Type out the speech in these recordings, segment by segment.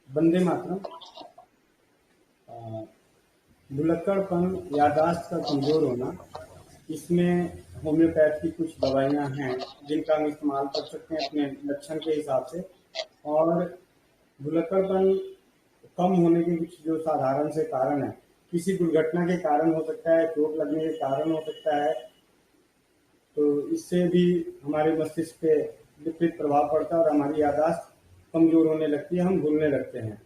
वंदे मातरम। भुलक्कड़पन, याददाश्त का कमज़ोर होना, इसमें होम्योपैथ की कुछ दवाइयाँ हैं जिनका हम इस्तेमाल कर सकते हैं अपने लक्षण के हिसाब से। और भुलक्कड़पन कम होने के कुछ जो साधारण से कारण हैं, किसी दुर्घटना के कारण हो सकता है, चोट लगने के कारण हो सकता है, तो इससे भी हमारे मस्तिष्क पे विपरीत प्रभाव पड़ता है और हमारी याददाश्त कमज़ोर होने लगती है, हम भूलने लगते हैं।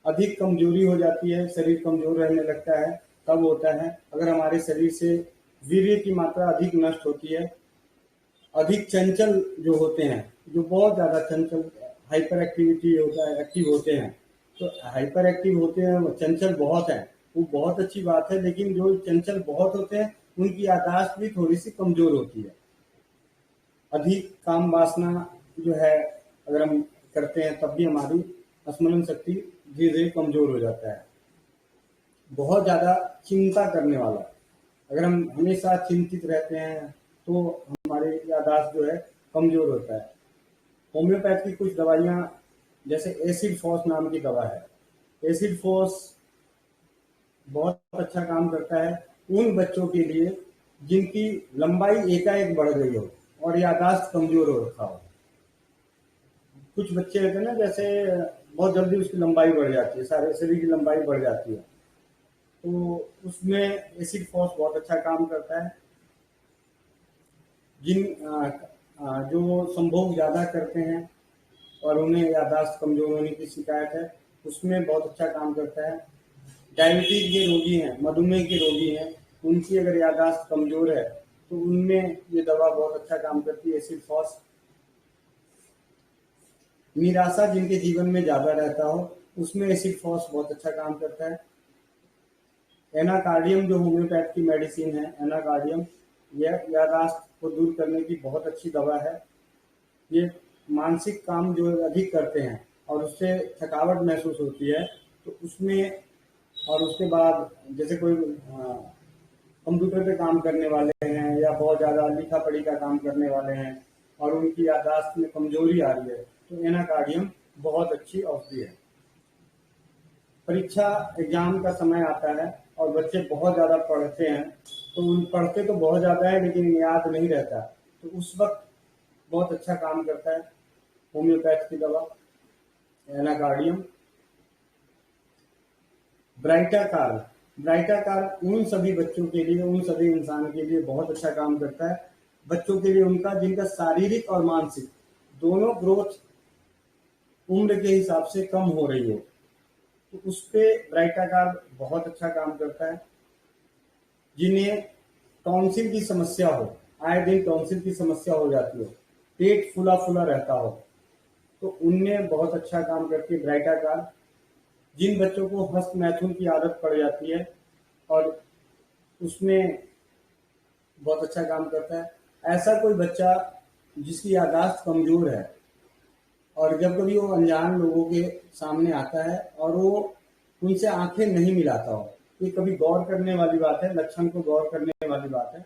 अधिक कमजोरी हो जाती है, शरीर कमजोर रहने लगता है। तब होता है अगर हमारे शरीर से वीर्य की मात्रा अधिक नष्ट होती है, अधिक चंचल जो होते हैं, जो बहुत ज़्यादा चंचल हाइपर एक्टिविटी होता है, एक्टिव होते हैं, तो हाइपर एक्टिव होते हैं, चंचल बहुत है, वो बहुत अच्छी बात है, लेकिन जो चंचल बहुत होते हैं उनकी याददाश्त भी थोड़ी सी कमजोर होती है। अधिक काम वासना जो है अगर हम करते हैं तब भी हमारी स्मरण शक्ति धीरे धीरे कमजोर हो जाता है। बहुत ज़्यादा चिंता करने वाला, अगर हम हमेशा चिंतित रहते हैं तो हमारी याददाश्त जो है कमजोर होता है। होम्योपैथ की कुछ दवाइयाँ, जैसे एसिड फॉस नाम की दवा है, एसिड फॉस बहुत अच्छा काम करता है उन बच्चों के लिए जिनकी लंबाई एकाएक बढ़ गई हो और याददाश्त कमजोर हो रखा हो। कुछ बच्चे रहते हैं ना, जैसे बहुत जल्दी उसकी लंबाई बढ़ जाती है, सारे शरीर की लंबाई बढ़ जाती है, तो उसमें एसिड फॉस बहुत अच्छा काम करता है। जो संभोग ज़्यादा करते हैं और उन्हें याददाश्त कमजोर होने की शिकायत है, उसमें बहुत अच्छा काम करता है। डायबिटीज के रोगी हैं, मधुमेह के रोगी हैं, उनकी अगर याददाश्त कमजोर है तो उनमें ये दवा बहुत अच्छा काम करती है, एसिड फॉस। निराशा जिनके जीवन में ज़्यादा रहता हो उसमें एसिड फॉस बहुत अच्छा काम करता है। एनाकार्डियम जो होम्योपैथ की मेडिसिन है, एनाकार्डियम, यह याददाश्त को दूर करने की बहुत अच्छी दवा है। ये मानसिक काम जो अधिक करते हैं और उससे थकावट महसूस होती है, तो उसमें, और उसके बाद जैसे कोई कंप्यूटर पे काम करने वाले हैं या बहुत ज़्यादा लिखा पढ़ी का काम करने वाले हैं और उनकी याददाश्त में कमजोरी आ रही है, तो एनाकार्डियम बहुत अच्छी औषधि है। परीक्षा एग्जाम का समय आता है और बच्चे बहुत ज़्यादा पढ़ते हैं, तो उन पढ़ते तो बहुत ज़्यादा है लेकिन याद नहीं रहता, तो उस वक्त बहुत अच्छा काम करता है होम्योपैथ की दवा एनाकार्डियम। ब्राइटाकार, ब्राइटाकार उन सभी बच्चों के लिए, उन सभी इंसान के लिए बहुत अच्छा काम करता है। बच्चों के लिए उनका जिनका शारीरिक और मानसिक दोनों ग्रोथ उम्र के हिसाब से कम हो रही हो, तो उस पे ब्राइटाकार बहुत अच्छा काम करता है। जिन्हें टॉन्सिल की समस्या हो, आए दिन टॉन्सिल की समस्या हो जाती हो, पेट फूला फूला रहता हो, तो उनमें बहुत अच्छा काम करती है ब्राइटाकार। जिन बच्चों को हस्त मैथुन की आदत पड़ जाती है और उसमें बहुत अच्छा काम करता है। ऐसा कोई बच्चा जिसकी याददाश्त कमजोर है और जब कभी वो अनजान लोगों के सामने आता है और वो उनसे आंखें नहीं मिलाता हो, ये कभी गौर करने वाली बात है, लक्षण को गौर करने वाली बात है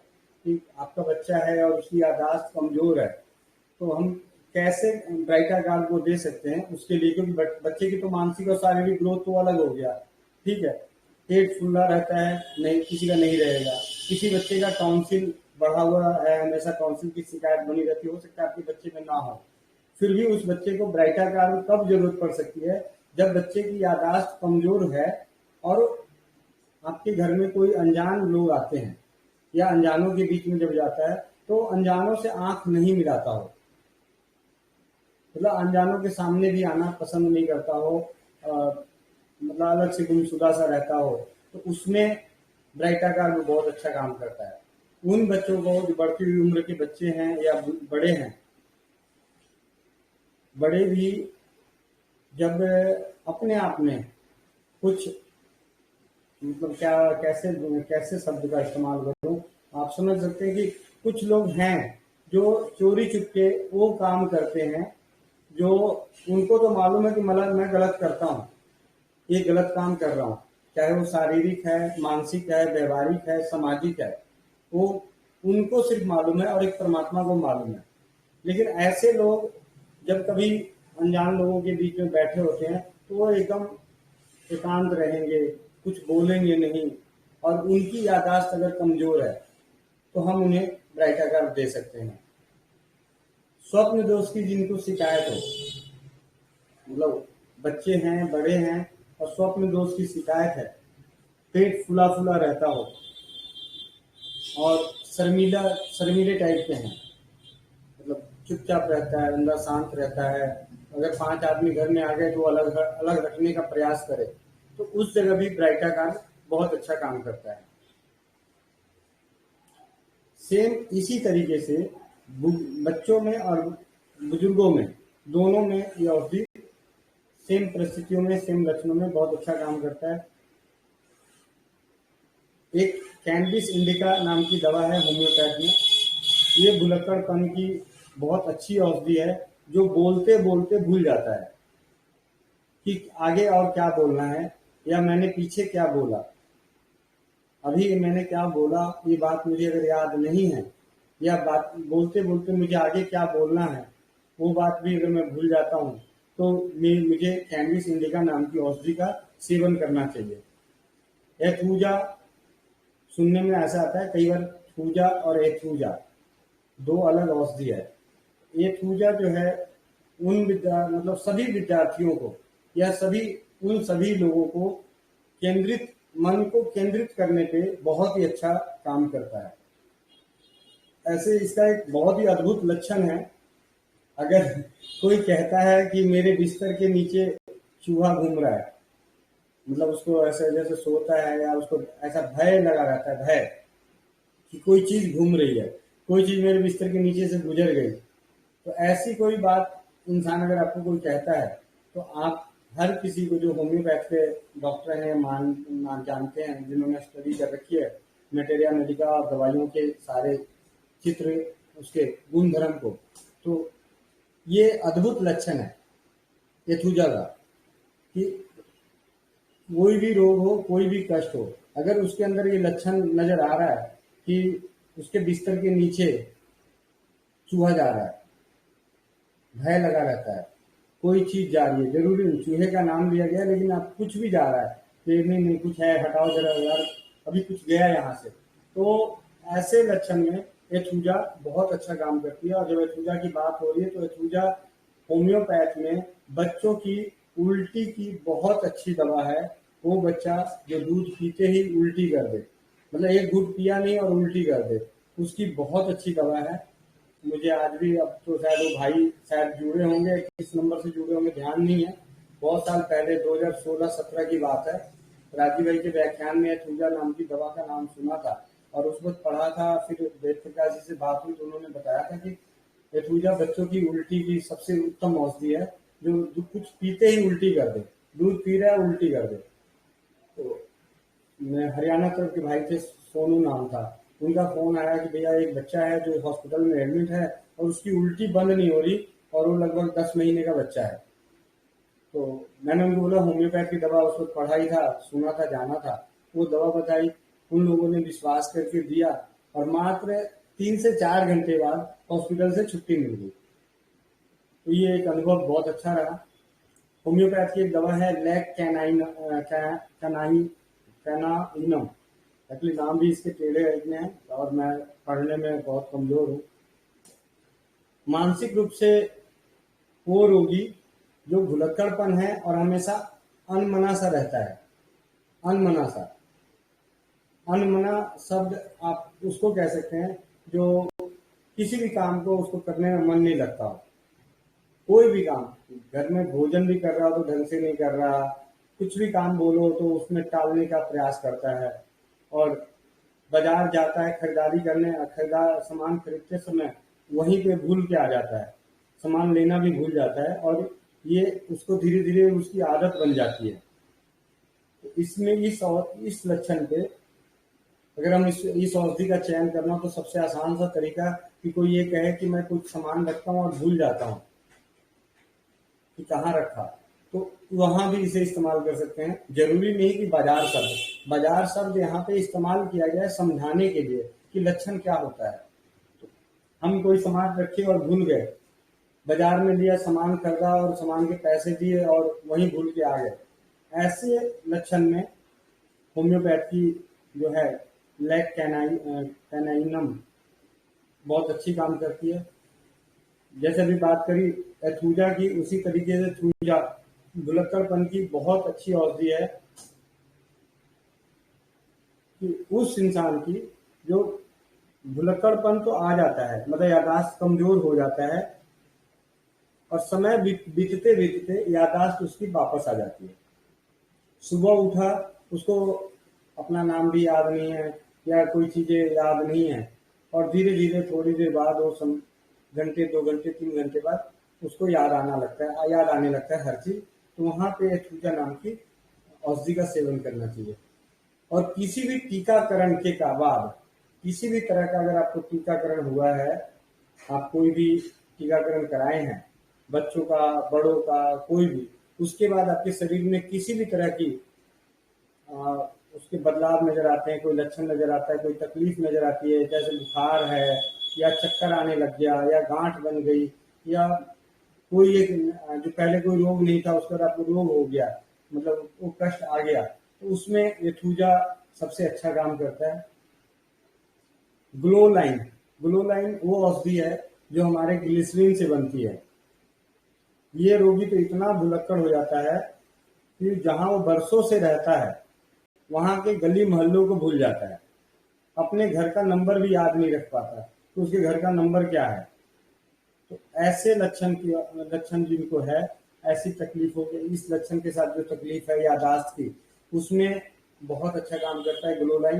कि आपका बच्चा है और उसकी याददाश्त कमजोर है, तो हम कैसे ब्राइटाकार को दे सकते हैं उसके लिए, क्योंकि बच्चे की तो मानसिक और शारीरिक ग्रोथ तो अलग हो गया, ठीक है, पेट फूला रहता है, नहीं किसी का नहीं रहेगा, किसी बच्चे का टॉन्सिल बढ़ा हुआ है, हमेशा टॉन्सिल की शिकायत बनी रहती है, हो सकता है आपके बच्चे में ना हो, फिर भी उस बच्चे को ब्राइटाकार में कब जरूरत पड़ सकती है, जब बच्चे की याददाश्त कमजोर है और आपके घर में कोई अनजान लोग आते हैं या अनजानों के बीच में जब जाता है तो अनजानों से आंख नहीं मिलाता हो, मतलब अनजानों के सामने भी आना पसंद नहीं करता हो, मतलब अलग से गुमशुदा सा रहता हो, तो उसमें ब्राइटाकार में बहुत अच्छा काम करता है। उन बच्चों को जो बढ़ती हुई उम्र के बच्चे हैं या बड़े हैं, बड़े भी जब अपने आप में कुछ, मतलब क्या, कैसे कैसे शब्द का इस्तेमाल करूं, आप समझ सकते हैं कि कुछ लोग हैं जो चोरी चुपके वो काम करते हैं जो उनको तो मालूम है कि मतलब मैं गलत करता हूँ, ये गलत काम कर रहा हूँ, चाहे वो शारीरिक है, मानसिक है, व्यवहारिक है, सामाजिक है, वो उनको सिर्फ मालूम है और एक परमात्मा को मालूम है। लेकिन ऐसे लोग जब कभी अनजान लोगों के बीच में बैठे होते हैं तो वो एकदम एकांत रहेंगे, कुछ बोलेंगे नहीं, और उनकी याददाश्त अगर कमजोर है तो हम उन्हें ब्राइटाकार दे सकते हैं। स्वप्न दोष की जिनको शिकायत हो, मतलब बच्चे हैं, बड़े हैं और स्वप्न दोष की शिकायत है, पेट फूला फूला रहता हो और शर्मीले टाइप के हैं, मतलब चुपचाप रहता है, अंदर शांत रहता है, अगर 5 आदमी घर में आ गए तो अलग अलग रखने का प्रयास करे, तो उस जगह भी ब्राइटाकार बहुत अच्छा काम करता है। सेम इसी तरीके से बच्चों में और बुजुर्गों में, दोनों में ये औषधि सेम परिस्थितियों में, सेम लक्षणों में बहुत अच्छा काम करता है। एक कैनबिस इंडिका नाम की दवा है होम्योपैथ में, ये भुलक्कड़पन की बहुत अच्छी औषधि है, जो बोलते बोलते भूल जाता है कि आगे और क्या बोलना है, या मैंने पीछे क्या बोला, अभी मैंने क्या बोला, ये बात मुझे अगर याद नहीं है, या बात बोलते बोलते मुझे आगे क्या बोलना है वो बात भी अगर मैं भूल जाता हूँ, तो मुझे कैनबिस इंडिका नाम की औषधि का सेवन करना चाहिए। एथूजा सुनने में ऐसा आता है कई बार, थूजा और एथूजा दो अलग औषधि है। एथूजा जो है मतलब सभी विद्यार्थियों को या उन सभी लोगों को मन को केंद्रित करने पे बहुत ही अच्छा काम करता है। ऐसे इसका एक बहुत ही अद्भुत लक्षण है, अगर कोई कहता है कि मेरे बिस्तर के नीचे चूहा घूम रहा है, मतलब उसको ऐसे जैसे सोता है या उसको ऐसा भय लगा रहता है, भय कि कोई चीज घूम रही है, कोई चीज मेरे बिस्तर के नीचे से गुजर गई, तो ऐसी कोई बात इंसान अगर आपको कोई कहता है, तो आप हर किसी को जो होम्योपैथ के डॉक्टर हैं, मान जानते हैं, जिन्होंने स्टडी कर रखी है मेटेरिया मेडिका और दवाइयों के सारे चित्र, उसके गुण धर्म को, तो ये अद्भुत लक्षण है एथूजा का कि कोई भी रोग हो, कोई भी कष्ट हो, अगर उसके अंदर ये लक्षण नजर आ रहा है कि उसके बिस्तर के नीचे चूहा जा रहा है, भय लगा रहता है, कोई चीज जा रही है, जरूरी नहीं चूहे का नाम लिया गया, लेकिन आप कुछ भी जा रहा है, नहीं कुछ है, हटाओ जरा यार, अभी कुछ गया यहाँ से, तो ऐसे लक्षण में एथूजा बहुत अच्छा काम करती है। और जब एथूजा की बात हो रही है तो एथूजा होम्योपैथ में बच्चों की उल्टी की बहुत अच्छी दवा है। वो बच्चा जो दूध पीते ही उल्टी कर दे, मतलब एक घूंट पिया नहीं और उल्टी कर दे, उसकी बहुत अच्छी दवा है। मुझे आज भी, अब तो शायद वो भाई शायद जुड़े होंगे, किस नंबर से जुड़े होंगे ध्यान नहीं है, बहुत साल पहले 2016-17 की बात है, राजीव भाई के व्याख्यान में एथूजा नाम की दवा का नाम सुना था और उस वक्त पढ़ा था। फिर वेद प्रकाश जी से बात हुई तो उन्होंने बताया था कि एथूजा बच्चों की उल्टी की सबसे उत्तम औषधि है, जो कुछ पीते ही उल्टी कर दे, दूध पी रहा है उल्टी कर दे। तो मैं हरियाणा तरफ के भाई थे, सोनू नाम था, उनका फोन आया कि भैया एक बच्चा है जो हॉस्पिटल में एडमिट है और उसकी उल्टी बंद नहीं हो रही और वो लगभग 10 महीने का बच्चा है। तो मैंने उनको बोला होम्योपैथ की दवा उस वक्त पढ़ा ही था, सुना था, जाना था, वो दवा बताई, उन लोगों ने विश्वास करके दिया और मात्र 3 से 4 घंटे बाद हॉस्पिटल से छुट्टी मिल गई। तो ये एक अनुभव बहुत अच्छा रहा। होम्योपैथ की एक दवा है लैक कैनाइनम, एक्चुअली नाम भी इसके टेढ़े इतने हैं और मैं पढ़ने में बहुत कमजोर हूँ। मानसिक रूप से वो रोगी जो भुलक्कड़पन है और हमेशा अनमना सा रहता है, अनमना शब्द आप उसको कह सकते हैं जो किसी भी काम को उसको करने में मन नहीं लगता हो, कोई भी काम, घर में भोजन भी कर रहा हो तो ढंग से नहीं कर रहा, कुछ भी काम बोलो तो उसमें टालने का प्रयास करता है, और बाजार जाता है खरीदारी करने, सामान खरीदते समय वहीं पे भूल के आ जाता है, सामान लेना भी भूल जाता है और ये उसको धीरे धीरे उसकी आदत बन जाती है। तो इसमें इस लक्षण पे अगर हम इस औषधि का चयन करना तो सबसे आसान सा तरीका कि कोई ये कहे कि मैं कुछ सामान रखता हूँ और भूल जाता हूँ कि कहाँ रखा, तो वहां भी इसे इस्तेमाल कर सकते हैं। जरूरी नहीं कि बाजार शब्द यहाँ पे इस्तेमाल किया गया है समझाने के लिए कि लक्षण क्या होता है। तो हम कोई सामान रखे और भूल गए, बाजार में लिया, सामान खरीदा और सामान के पैसे दिए और वहीं भूल के आ गए। ऐसे लक्षण में होम्योपैथ की जो है लैक कैनाइनम बहुत अच्छी काम करती है। जैसे अभी बात करी एथूजा की, उसी तरीके से थूजा भुलक्कड़पन की बहुत अच्छी औषधि है कि उस इंसान की जो भुलक्कड़पन तो आ जाता है, मतलब याददाश्त कमजोर हो जाता है और समय बीतते बीतते याददाश्त उसकी वापस आ जाती है। सुबह उठा, उसको अपना नाम भी याद नहीं है या कोई चीजें याद नहीं है, और धीरे धीरे थोड़ी देर बाद वो घंटे 2 घंटे 3 घंटे बाद उसको याद आने लगता है हर चीज। तो वहां पे एथूजा नाम की औषधि का सेवन करना चाहिए। और किसी भी टीकाकरण के का बाद, किसी भी तरह का अगर आपको टीकाकरण हुआ है, आप कोई भी टीकाकरण कराए हैं, बच्चों का, बड़ों का, कोई भी, उसके बाद आपके शरीर में किसी भी तरह की उसके बदलाव नजर आते हैं, कोई लक्षण नजर आता है, कोई तकलीफ नजर आती है, जैसे बुखार है या चक्कर आने लग गया या गांठ बन गई या कोई एक जो पहले कोई रोग नहीं था उसके बाद आपको रोग हो गया, मतलब वो कष्ट आ गया, तो उसमें एथूजा सबसे अच्छा काम करता है। ग्लोलाइन, ग्लोलाइन वो औषधि है जो हमारे ग्लिसरीन से बनती है। ये रोगी तो इतना भुलक्कड़ हो जाता है कि जहां वो बरसों से रहता है वहां के गली मोहल्लों को भूल जाता है, अपने घर का नंबर भी याद नहीं रख पाता तो उसके घर का नंबर क्या है। तो ऐसे लक्षण जिनको है, ऐसी तकलीफों के, इस लक्षण के साथ जो तकलीफ है याददाश्त की, उसमें बहुत अच्छा काम करता है ग्लोलाइन।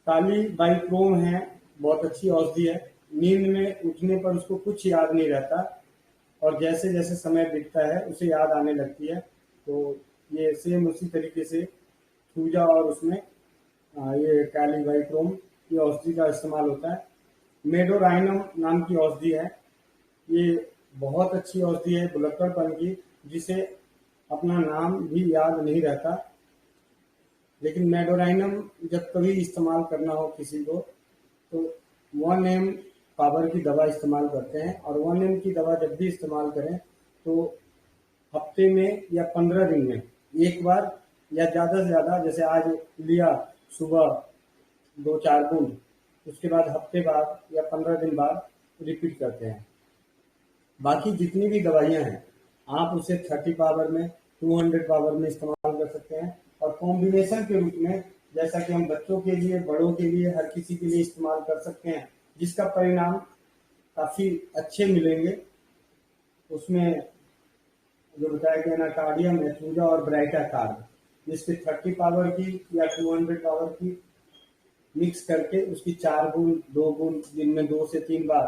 काली बाइक्रोम है, बहुत अच्छी औषधि है। नींद में उठने पर उसको कुछ याद नहीं रहता और जैसे जैसे समय बीतता है उसे याद आने लगती है। तो ये सेम उसी तरीके से थूजा और उसमें ये काली बाइक्रोम की औषधि का इस्तेमाल होता है। मेडोराइनम नाम की औषधि है, ये बहुत अच्छी औषधि है भुलक्कड़पन की, जिसे अपना नाम भी याद नहीं रहता। लेकिन मेडोराइनम जब कभी इस्तेमाल करना हो किसी को तो 1 ml पावर की दवा इस्तेमाल करते हैं, और 1 ml की दवा जब भी इस्तेमाल करें तो हफ्ते में या 15 दिन में एक बार या ज़्यादा से ज़्यादा, जैसे आज लिया सुबह 2-4 बूंद, उसके बाद हफ्ते बाद या 15 दिन बाद रिपीट करते हैं। बाकी जितनी भी दवाइयाँ हैं आप उसे 30 पावर में, 200 पावर में इस्तेमाल कर सकते हैं, और कॉम्बिनेशन के रूप में, जैसा कि हम बच्चों के लिए, बड़ों के लिए, हर किसी के लिए इस्तेमाल कर सकते हैं, जिसका परिणाम काफ़ी अच्छे मिलेंगे। उसमें जो बताया गया एनाकार्डियम, एथूजा और ब्राइटाकार्ब, जिसके 30 पावर की या 200 पावर की मिक्स करके उसकी 4 बूंद 2 बूंद दिन में 2 से 3 बार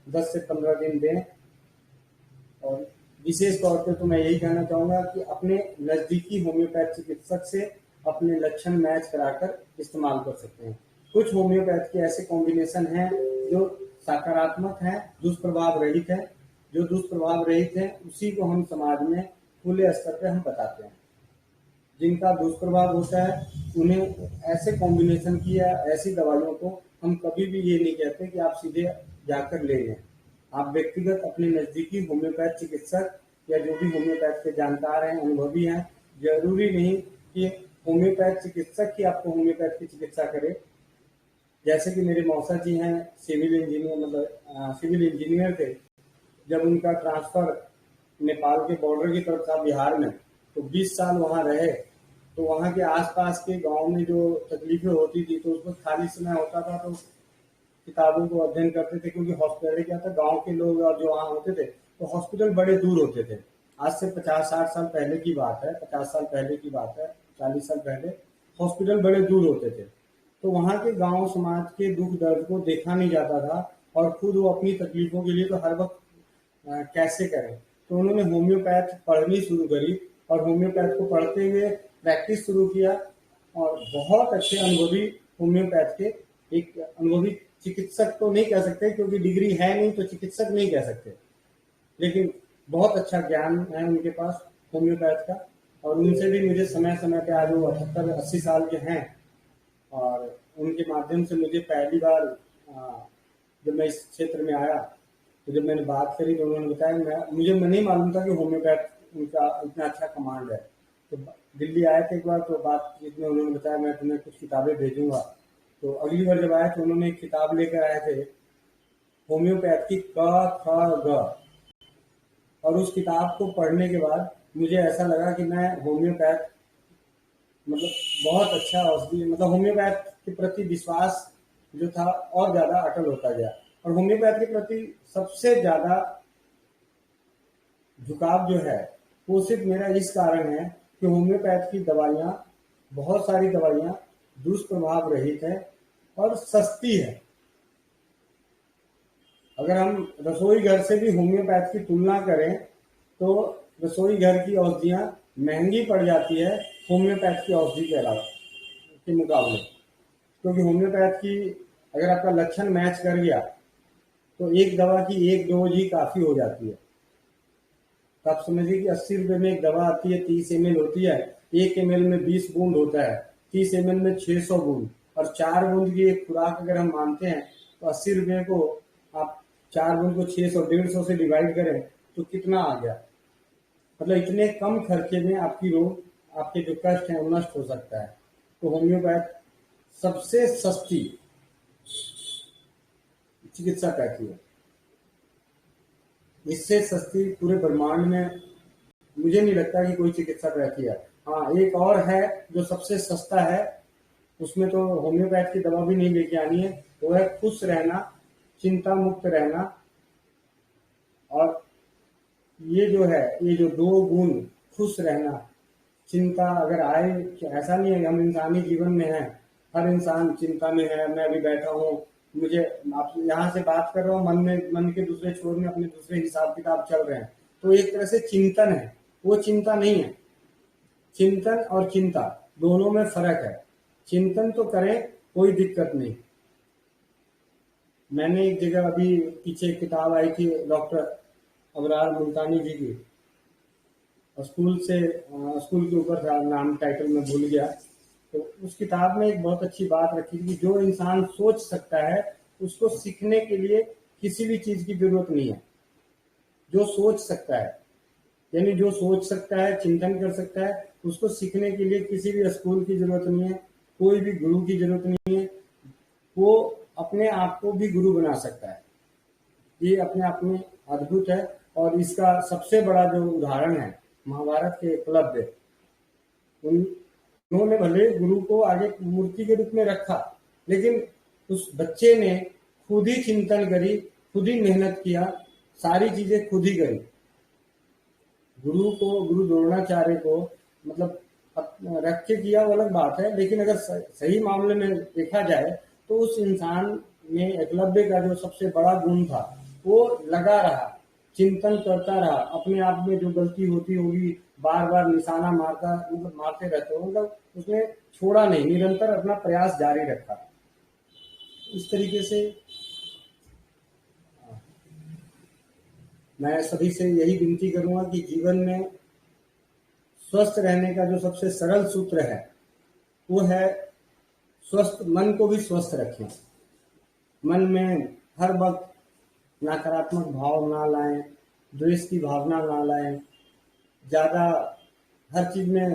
10 से 15 दिन दें। और विशेष तौर पे तो मैं यही कहना चाहूँगा कि अपने नज़दीकी होम्योपैथ चिकित्सक से अपने लक्षण मैच कराकर इस्तेमाल कर सकते हैं। कुछ होम्योपैथ के ऐसे कॉम्बिनेशन हैं जो सकारात्मक हैं, दुष्प्रभाव रहित हैं। जो दुष्प्रभाव रहित हैं उसी को हम समाज में खुले स्तर पर हम बताते हैं। जिनका दुष्प्रभाव होता है उन्हें ऐसे कॉम्बिनेशन की या ऐसी दवाइयों को हम कभी भी ये नहीं कहते कि आप सीधे जाकर ले लें। आप व्यक्तिगत अपने नज़दीकी होम्योपैथ चिकित्सक या जो भी होम्योपैथ के जानकार हैं, अनुभवी हैं, जरूरी नहीं कि होम्योपैथ चिकित्सक ही आपको होम्योपैथ की चिकित्सा करे। जैसे कि मेरे मौसा जी हैं, सिविल इंजीनियर, मतलब सिविल इंजीनियर थे। जब उनका ट्रांसफर नेपाल के बॉर्डर की तरफ था बिहार में, तो 20 साल वहाँ रहे। तो वहाँ के आसपास के गांव में जो तकलीफें होती थी, तो उसमें खाली समय होता था तो किताबों को अध्ययन करते थे, क्योंकि हॉस्पिटल क्या था, गांव के लोग और जो वहाँ होते थे तो हॉस्पिटल बड़े दूर होते थे। आज से 50-60 साल पहले की बात है, 50 साल पहले की बात है, 40 साल पहले हॉस्पिटल बड़े दूर होते थे। तो वहाँ के गांव समाज के दुख दर्द को देखा नहीं जाता था, और खुद वो अपनी तकलीफों के लिए तो हर वक्त कैसे करें। तो उन्होंने होम्योपैथ पढ़नी शुरू करी और होम्योपैथ को पढ़ते हुए प्रैक्टिस शुरू किया, और बहुत अच्छे अनुभवी होम्योपैथ के, एक अनुभवी चिकित्सक तो नहीं कह सकते क्योंकि डिग्री है नहीं तो चिकित्सक नहीं कह सकते, लेकिन बहुत अच्छा ज्ञान है उनके पास होम्योपैथ का। और उनसे भी मुझे समय समय पे, आज वो 78-80 साल के हैं, और उनके माध्यम से मुझे पहली बार जब मैं इस क्षेत्र में आया तो जब मैंने बात करी तो उन्होंने बताया, मुझे नहीं मालूम था कि होम्योपैथ उनका इतना अच्छा कमांड है। तो दिल्ली आए थे एक बार, तो बातचीत में उन्होंने बताया मैं तुम्हें कुछ किताबें भेजूंगा। तो अगली बार जब आए तो उन्होंने एक किताब लेकर आए थे, होम्योपैथ की क ख ग। और उस किताब को पढ़ने के बाद मुझे ऐसा लगा कि मैं होम्योपैथ मतलब बहुत अच्छा औषधि, मतलब होम्योपैथ के प्रति विश्वास जो था और ज्यादा अटल होता गया। और होम्योपैथ के प्रति सबसे ज्यादा झुकाव जो है वो सिर्फ मेरा इस कारण है कि होम्योपैथ की दवाइयाँ, बहुत सारी दवाइयाँ दुष्प्रभाव रहित है और सस्ती है। अगर हम रसोई घर से भी होम्योपैथ की तुलना करें तो रसोई घर की औषधियाँ महंगी पड़ जाती है होम्योपैथ की औषधि के अलावा के मुकाबले। क्योंकि होम्योपैथ की अगर आपका लक्षण मैच कर गया तो एक दवा की एक डोज ही काफ़ी हो जाती है। तो आप समझिए कि 80 रुपये में एक दवा आती है, 30 ml होती है, 1 ml में 20 बूंद होता है, 30 ml में 600 बूंद, और 4 बूंद की एक खुराक अगर हम मानते हैं तो 80 रुपये को आप 4 बूंद को 600 150 से डिवाइड करें तो कितना आ गया। मतलब इतने कम खर्चे में आपकी रोग, आपके जो कष्ट है वो नष्ट हो सकता है। तो होम्योपैथ सबसे सस्ती चिकित्सा कहती है। इससे सस्ती पूरे ब्रह्मांड में मुझे नहीं लगता कि कोई चिकित्सा रहती है। हाँ, एक और है जो सबसे सस्ता है, उसमें तो होम्योपैथ की दवा भी नहीं लेके आनी है, वो है खुश रहना, चिंता मुक्त रहना। और ये जो है, ये जो 2 गुण, खुश रहना, चिंता अगर आए, ऐसा नहीं है कि हम इंसानी जीवन में हैं, हर इंसान चिंता में है। मैं अभी बैठा हूँ, मुझे आप यहाँ से बात कर रहा हूँ, मन के दूसरे छोर में अपने दूसरे हिसाब किताब चल रहे हैं, तो एक तरह से चिंतन है, वो चिंता नहीं है। चिंतन और चिंता दोनों में फर्क है। चिंतन तो करें, कोई दिक्कत नहीं। मैंने एक जगह अभी पीछे एक किताब आई थी डॉक्टर अबरार मुल्तानी जी की, स्कूल के ऊपर था, नाम टाइटल में भूल गया। तो उस किताब में एक बहुत अच्छी बात रखी थी कि जो इंसान सोच सकता है उसको सीखने के लिए किसी भी चीज की जरूरत नहीं है। जो सोच सकता है, यानी जो सोच सकता है, चिंतन कर सकता है, उसको सीखने के लिए किसी भी स्कूल की जरूरत नहीं है, कोई भी गुरु की जरूरत नहीं है। वो अपने आप को भी गुरु बना सकता है। ये अपने आप में अद्भुत है। और इसका सबसे बड़ा जो उदाहरण है महाभारत के एकलव्य। उन्होंने भले गुरु को आगे मूर्ति के रूप में रखा, लेकिन उस बच्चे ने खुद ही चिंतन करी, खुद ही मेहनत किया, सारी चीजें खुद ही करी। गुरु द्रोणाचार्य को मतलब रख के किया वो अलग बात है, लेकिन अगर सही मामले में देखा जाए तो उस इंसान में एकलव्य का जो सबसे बड़ा गुण था वो लगा रहा, चिंतन करता रहा, अपने आप में जो गलती होती होगी बार बार निशाना मारते रहते हो, मतलब उसने छोड़ा नहीं, निरंतर अपना प्रयास जारी रखा। इस तरीके से मैं सभी से यही विनती करूंगा कि जीवन में स्वस्थ रहने का जो सबसे सरल सूत्र है वो है स्वस्थ मन को भी स्वस्थ रखें। मन में हर वक्त नकारात्मक भाव ना लाएं, द्वेष की भावना ना लाएं, ज्यादा हर चीज में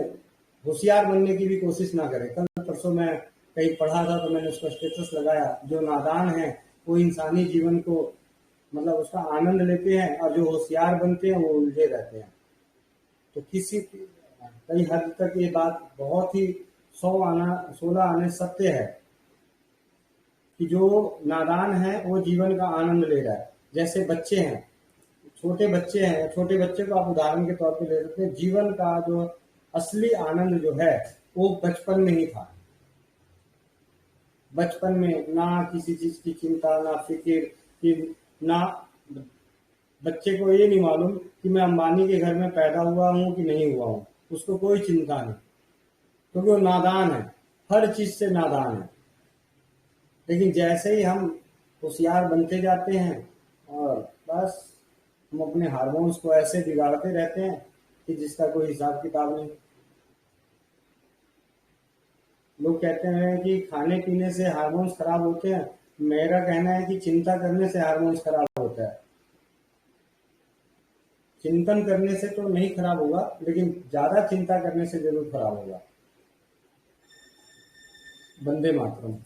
होशियार बनने की भी कोशिश ना करें। कल परसों मैं कहीं पढ़ा था तो मैंने उसका स्टेटस लगाया, जो नादान है वो इंसानी जीवन को मतलब उसका आनंद लेते हैं, और जो होशियार बनते हैं वो उलझे रहते हैं। तो कई हद तक ये बात बहुत ही 16 आने सत्य है कि जो नादान है वो जीवन का आनंद ले रहा है। जैसे बच्चे हैं, छोटे बच्चे को आप उदाहरण के तौर पे ले सकते हैं। जीवन का जो असली आनंद जो है वो बचपन में ही था। बचपन में ना किसी चीज की चिंता, ना फिक्र, कि ना बच्चे को ये नहीं मालूम कि मैं अंबानी के घर में पैदा हुआ हूँ कि नहीं हुआ हूँ, उसको कोई चिंता नहीं, क्योंकि वो नादान है, हर चीज से नादान है। लेकिन जैसे ही हम होशियार बनते जाते हैं और बस हम अपने हार्मोन्स को ऐसे बिगाड़ते रहते हैं कि जिसका कोई हिसाब किताब नहीं। लोग कहते हैं कि खाने पीने से हार्मोन्स खराब होते हैं, मेरा कहना है कि चिंता करने से हार्मोन्स खराब होता है। चिंतन करने से तो नहीं खराब होगा, लेकिन ज्यादा चिंता करने से जरूर खराब होगा। वंदे मातरम।